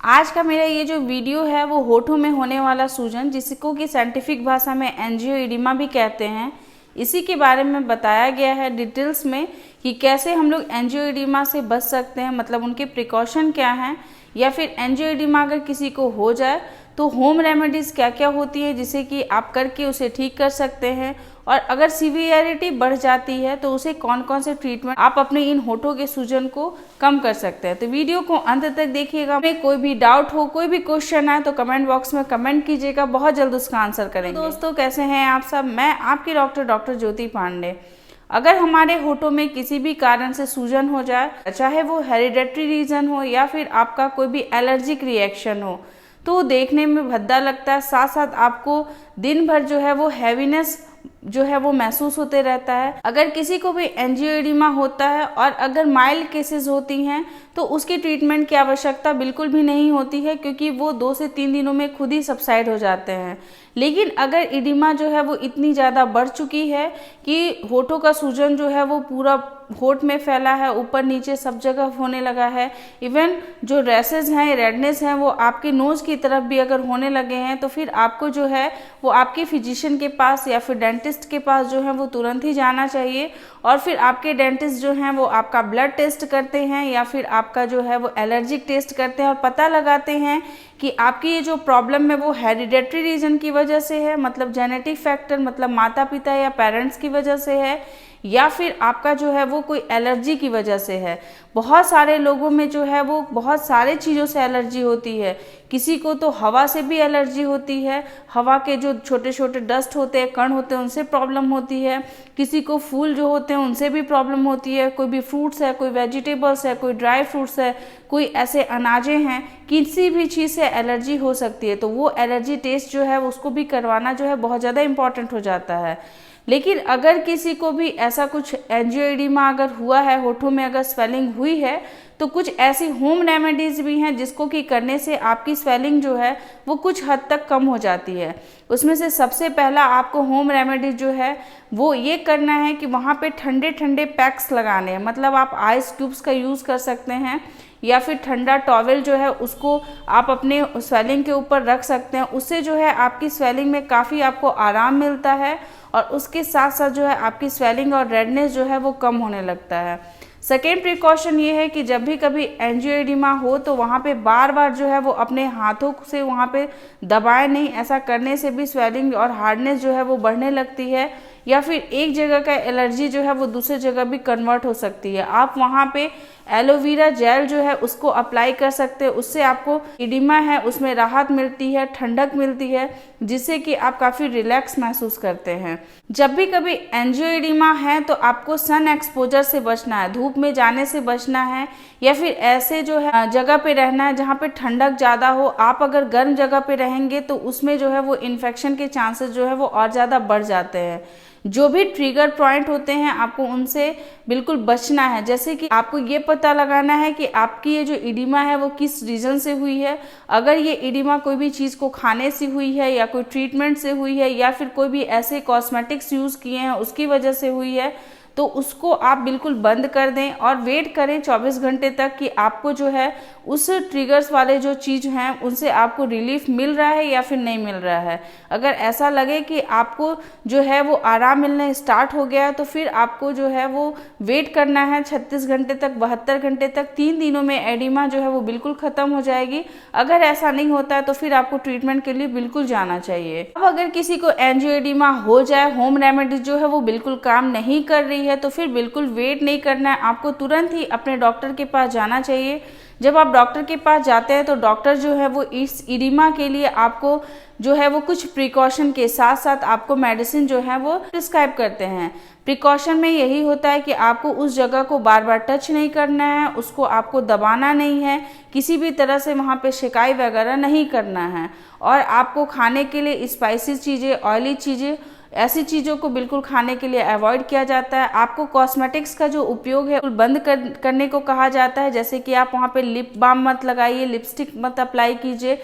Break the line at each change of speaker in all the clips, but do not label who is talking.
आज का मेरा ये जो वीडियो है वो होठों में होने वाला सूजन, जिसको कि साइंटिफिक भाषा में एंजियोइडिमा भी कहते हैं, इसी के बारे में बताया गया है डिटेल्स में कि कैसे हम लोग एंजियोइडिमा से बच सकते हैं, मतलब उनके प्रिकॉशन क्या हैं, या फिर एंजियोइडिमा अगर किसी को हो जाए तो होम रेमेडीज़ क्या क्या होती है जिसे कि आप करके उसे ठीक कर सकते हैं, और अगर सीवियरिटी बढ़ जाती है तो उसे कौन कौन से ट्रीटमेंट आप अपने इन होठों के सूजन को कम कर सकते हैं। तो वीडियो को अंत तक देखिएगा। में कोई भी डाउट हो, कोई भी क्वेश्चन आए तो कमेंट बॉक्स में कमेंट कीजिएगा, बहुत जल्द उसका आंसर करेंगे। दोस्तों कैसे हैं आप सब, मैं आपकी डॉक्टर ज्योति पांडे। अगर हमारे होठों में किसी भी कारण से सूजन हो जाए, चाहे वो हेरिडेटरी रीजन हो या फिर आपका कोई भी एलर्जिक रिएक्शन हो, तो देखने में भद्दा लगता है, साथ साथ आपको दिन भर जो है वो हैवीनेस जो है वो महसूस होते रहता है। अगर किसी को भी एंजियोइडिमा होता है और अगर माइल्ड केसेस होती हैं तो उसकी ट्रीटमेंट की आवश्यकता बिल्कुल भी नहीं होती है, क्योंकि वो 2 से 3 दिनों में खुद ही सबसाइड हो जाते हैं। लेकिन अगर इडिमा जो है वो इतनी ज़्यादा बढ़ चुकी है कि होठों का सूजन जो है वो पूरा होठ में फैला है, ऊपर नीचे सब जगह होने लगा है, इवन जो रैसेस हैं, रेडनेस हैं, वो आपके नोज़ की तरफ भी अगर होने लगे हैं, तो फिर आपको जो है वो आपके फिजिशियन के पास या फिर डेंटिस्ट के पास जो है वो तुरंत ही जाना चाहिए। और फिर आपके डेंटिस्ट जो हैं वो आपका ब्लड टेस्ट करते हैं या फिर आपका जो है वो एलर्जिक टेस्ट करते हैं और पता लगाते हैं कि आपकी ये जो प्रॉब्लम है वो हेरिडेटरी रीजन की वजह से है, मतलब जेनेटिक फैक्टर, मतलब माता पिता या पेरेंट्स की वजह से है, या फिर आपका जो है वो कोई एलर्जी की वजह से है। बहुत सारे लोगों में जो है वो बहुत सारे चीज़ों से एलर्जी होती है। किसी को तो हवा से भी एलर्जी होती है, हवा के जो छोटे छोटे डस्ट होते हैं, कण होते हैं, उनसे प्रॉब्लम होती है। किसी को फूल जो होते हैं उनसे भी प्रॉब्लम होती है। कोई भी फ्रूट्स है, कोई वेजिटेबल्स है, कोई ड्राई फ्रूट्स है, कोई ऐसे अनाजें हैं, किसी भी चीज़ से एलर्जी हो सकती है। तो वो एलर्जी टेस्ट जो है उसको भी करवाना जो है बहुत ज़्यादा इम्पॉर्टेंट हो जाता है। लेकिन अगर किसी को भी ऐसा कुछ एंजियोइडिमा अगर हुआ है, होठों में अगर स्वेलिंग हुई है, तो कुछ ऐसी होम रेमेडीज़ भी हैं जिसको कि करने से आपकी स्वेलिंग जो है वो कुछ हद तक कम हो जाती है। उसमें से सबसे पहला आपको होम रेमेडी जो है वो ये करना है कि वहाँ पे ठंडे ठंडे पैक्स लगाने हैं, मतलब आप आइस क्यूब्स का यूज़ कर सकते हैं या फिर ठंडा टॉवेल जो है उसको आप अपने स्वेलिंग के ऊपर रख सकते हैं। उससे जो है आपकी स्वेलिंग में काफ़ी आपको आराम मिलता है और उसके साथ साथ जो है आपकी स्वेलिंग और रेडनेस जो है वो कम होने लगता है। सेकेंड प्रिकॉशन ये है कि जब भी कभी एंजियोइडिमा हो तो वहाँ पे बार बार जो है वो अपने हाथों से वहाँ पे दबाए नहीं। ऐसा करने से भी स्वेलिंग और हार्डनेस जो है वो बढ़ने लगती है, या फिर एक जगह का एलर्जी जो है वो दूसरी जगह भी कन्वर्ट हो सकती है। आप वहाँ पे एलोवेरा जेल जो है उसको अप्लाई कर सकते हैं, उससे आपको इडिमा है उसमें राहत मिलती है, ठंडक मिलती है, जिससे कि आप काफ़ी रिलैक्स महसूस करते हैं। जब भी कभी एंजियोइडिमा है तो आपको सन एक्सपोजर से बचना है, धूप में जाने से बचना है, या फिर ऐसे जो है जगह पे रहना है जहाँ पे ठंडक ज़्यादा हो। आप अगर गर्म जगह पे रहेंगे तो उसमें जो है वो इन्फेक्शन के चांसेस जो है वो और ज़्यादा बढ़ जाते हैं। जो भी ट्रिगर पॉइंट होते हैं आपको उनसे बिल्कुल बचना है। जैसे कि आपको ये पता लगाना है कि आपकी ये जो इडिमा है वो किस रीज़न से हुई है। अगर ये इडिमा कोई भी चीज़ को खाने से हुई है, या कोई ट्रीटमेंट से हुई है, या फिर कोई भी ऐसे कॉस्मेटिक्स यूज़ किए हैं उसकी वजह से हुई है, तो उसको आप बिल्कुल बंद कर दें और वेट करें 24 घंटे तक कि आपको जो है उस ट्रिगर्स वाले जो चीज़ हैं उनसे आपको रिलीफ मिल रहा है या फिर नहीं मिल रहा है। अगर ऐसा लगे कि आपको जो है वो आराम मिलना स्टार्ट हो गया है तो फिर आपको जो है वो वेट करना है 36 घंटे तक, 72 घंटे तक। 3 दिनों में एडिमा जो है वो बिल्कुल ख़त्म हो जाएगी। अगर ऐसा नहीं होता है तो फिर आपको ट्रीटमेंट के लिए बिल्कुल जाना चाहिए। अब अगर किसी को एंजियोइडिमा हो जाए, होम रेमेडी जो है वो बिल्कुल काम नहीं कर रही है, तो फिर बिल्कुल वेट नहीं करना है, आपको तुरंत ही अपने डॉक्टर के पास जाना चाहिए। जब आप डॉक्टर के पास जाते हैं तो डॉक्टर जो है वो इस इडिमा के लिए आपको जो है वो कुछ प्रिकॉशन के साथ साथ आपको मेडिसिन जो है वो प्रिस्क्राइब करते हैं। प्रिकॉशन में यही होता है कि आपको उस जगह को बार बार टच नहीं करना है, उसको आपको दबाना नहीं है, किसी भी तरह से वहाँ पे शिकाई वगैरह नहीं करना है, और आपको खाने के लिए स्पाइसी चीज़ें, ऑयली चीज़ें, ऐसी चीज़ों को बिल्कुल खाने के लिए अवॉइड किया जाता है। आपको कॉस्मेटिक्स का जो उपयोग है बंद करने को कहा जाता है, जैसे कि आप वहाँ पे लिप बाम मत लगाइए, लिपस्टिक मत अप्लाई कीजिए,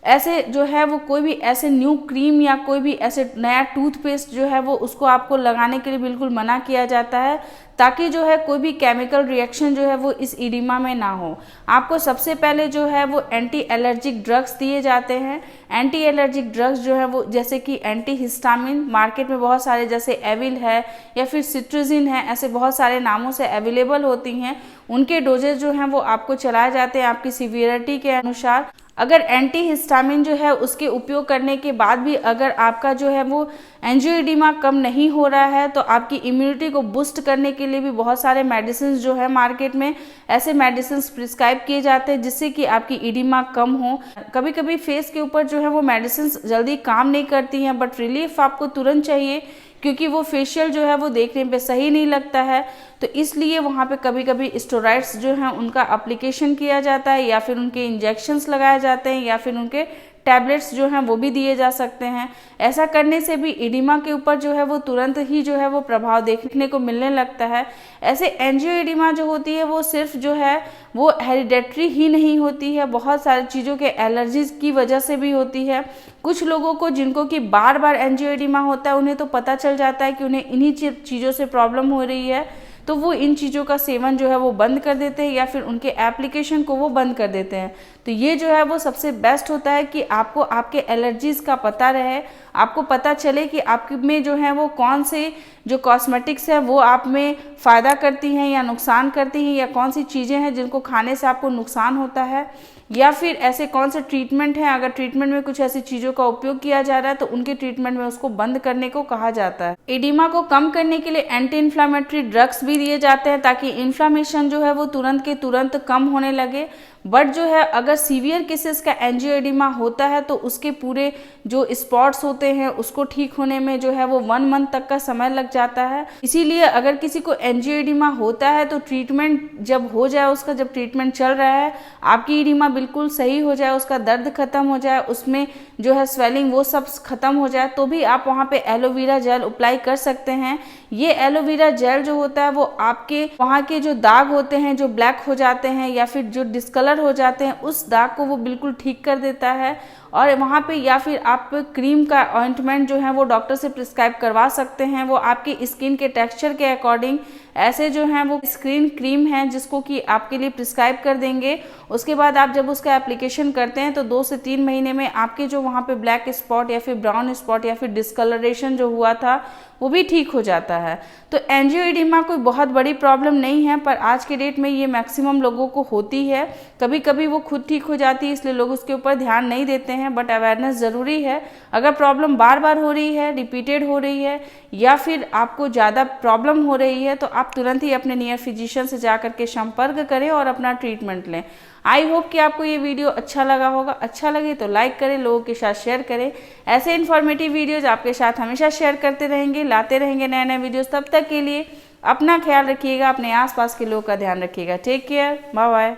ऐसे जो है वो कोई भी ऐसे न्यू क्रीम या कोई भी ऐसे नया टूथपेस्ट जो है वो उसको आपको लगाने के लिए बिल्कुल मना किया जाता है, ताकि जो है कोई भी केमिकल रिएक्शन जो है वो इस इडिमा में ना हो। आपको सबसे पहले जो है वो एंटी एलर्जिक ड्रग्स दिए जाते हैं। एंटी एलर्जिक ड्रग्स जो है वो जैसे कि एंटी हिस्टामिन, मार्केट में बहुत सारे जैसे एविल है या फिर सिट्राजिन है, ऐसे बहुत सारे नामों से अवेलेबल होती हैं। उनके डोजेज जो हैं वो आपको चलाए जाते हैं आपकी सीवियरिटी के अनुसार। अगर एंटी हिस्टामिन जो है उसके उपयोग करने के बाद भी अगर आपका जो है वो एंजियोइडिमा कम नहीं हो रहा है, तो आपकी इम्यूनिटी को बूस्ट करने के लिए भी बहुत सारे मेडिसिन जो है मार्केट में ऐसे मेडिसिन प्रिस्क्राइब किए जाते हैं जिससे कि आपकी इडिमा कम हो। कभी कभी फेस के ऊपर जो है वो मेडिसिन जल्दी काम नहीं करती हैं, बट रिलीफ आपको तुरंत चाहिए, क्योंकि वो फेशियल जो है वो देखने पे सही नहीं लगता है, तो इसलिए वहाँ पे कभी कभी स्टेरॉइड्स जो हैं उनका एप्लीकेशन किया जाता है, या फिर उनके इंजेक्शंस लगाए जाते हैं, या फिर उनके टैबलेट्स जो हैं वो भी दिए जा सकते हैं। ऐसा करने से भी इडिमा के ऊपर जो है वो तुरंत ही जो है वो प्रभाव देखने को मिलने लगता है। ऐसे एंजियोइडिमा जो होती है वो सिर्फ जो है वो हेरिडेटरी ही नहीं होती है, बहुत सारी चीज़ों के एलर्जीज की वजह से भी होती है। कुछ लोगों को जिनको कि बार बार एंजियोइडिमा होता है, उन्हें तो पता चल जाता है कि उन्हें इन्हीं चीज़ों से प्रॉब्लम हो रही है, तो वो इन चीज़ों का सेवन जो है वो बंद कर देते हैं या फिर उनके एप्लीकेशन को वो बंद कर देते हैं। तो ये जो है वो सबसे बेस्ट होता है कि आपको आपके एलर्जीज़ का पता रहे, आपको पता चले कि आपके में जो है वो कौन से जो कॉस्मेटिक्स है वो आप में फ़ायदा करती हैं या नुकसान करती हैं, या कौन सी चीज़ें हैं जिनको खाने से आपको नुकसान होता है, या फिर ऐसे कौन से ट्रीटमेंट हैं, अगर ट्रीटमेंट में कुछ ऐसी चीज़ों का उपयोग किया जा रहा है तो उनके ट्रीटमेंट में उसको बंद करने को कहा जाता है। एडिमा को कम करने के लिए एंटी इन्फ्लामेटरी ड्रग्स भी दिए जाते हैं ताकि इन्फ्लामेशन जो है वो तुरंत के तुरंत कम होने लगे। बट जो है अगर सीवियर केसेस का एंजियोइडिमा होता है तो उसके पूरे जो स्पॉट्स होते हैं उसको ठीक होने में जो है वो 1 मंथ तक का समय लग जाता है। इसीलिए अगर किसी को एंजियोइडिमा होता है तो ट्रीटमेंट जब हो जाए, उसका जब ट्रीटमेंट चल रहा है, आपकी इडिमा बिल्कुल सही हो जाए, उसका दर्द खत्म हो जाए, उसमें जो है स्वेलिंग वो सब खत्म हो जाए, तो भी आप वहाँ पे एलोवेरा जेल अप्लाई कर सकते हैं। ये एलोवेरा जेल जो होता है वो आपके वहाँ के जो दाग होते हैं जो ब्लैक हो जाते हैं या फिर जो डिस्कलर हो जाते हैं, उस दाग को वो बिल्कुल ठीक कर देता है। और वहाँ पे या फिर आप क्रीम का ऑइंटमेंट जो है वो डॉक्टर से प्रिस्क्राइब करवा सकते हैं, वो आपकी स्किन के टेक्सचर के अकॉर्डिंग ऐसे जो हैं वो स्किन क्रीम है जिसको कि आपके लिए प्रिस्क्राइब कर देंगे। उसके बाद आप जब उसका एप्लीकेशन करते हैं तो 2 से 3 महीने में आपके जो वहाँ पे ब्लैक स्पॉट या फिर ब्राउन स्पॉट या फिर डिस्कलरेशन जो हुआ था वो भी ठीक हो जाता है। तो एंजियोइडिमा कोई बहुत बड़ी प्रॉब्लम नहीं है, पर आज के डेट में ये मैक्सिमम लोगों को होती है। कभी कभी वो खुद ठीक हो जाती है, इसलिए लोग उसके ऊपर ध्यान नहीं देते हैं, बट अवेयरनेस ज़रूरी है। अगर प्रॉब्लम बार बार हो रही है, रिपीटेड हो रही है, या फिर आपको ज़्यादा प्रॉब्लम हो रही है, तो आप तुरंत ही अपने नियर फिजिशियन से जा कर के संपर्क करें और अपना ट्रीटमेंट लें। आई होप कि आपको ये वीडियो अच्छा लगा होगा। अच्छा लगे तो लाइक करें, लोगों के साथ शेयर करें। ऐसे इन्फॉर्मेटिव वीडियोज आपके साथ हमेशा शेयर करते रहेंगे, लाते रहेंगे नए नए वीडियोस। तब तक के लिए अपना ख्याल रखिएगा, अपने आसपास के लोगों का ध्यान रखिएगा। Take care, bye bye.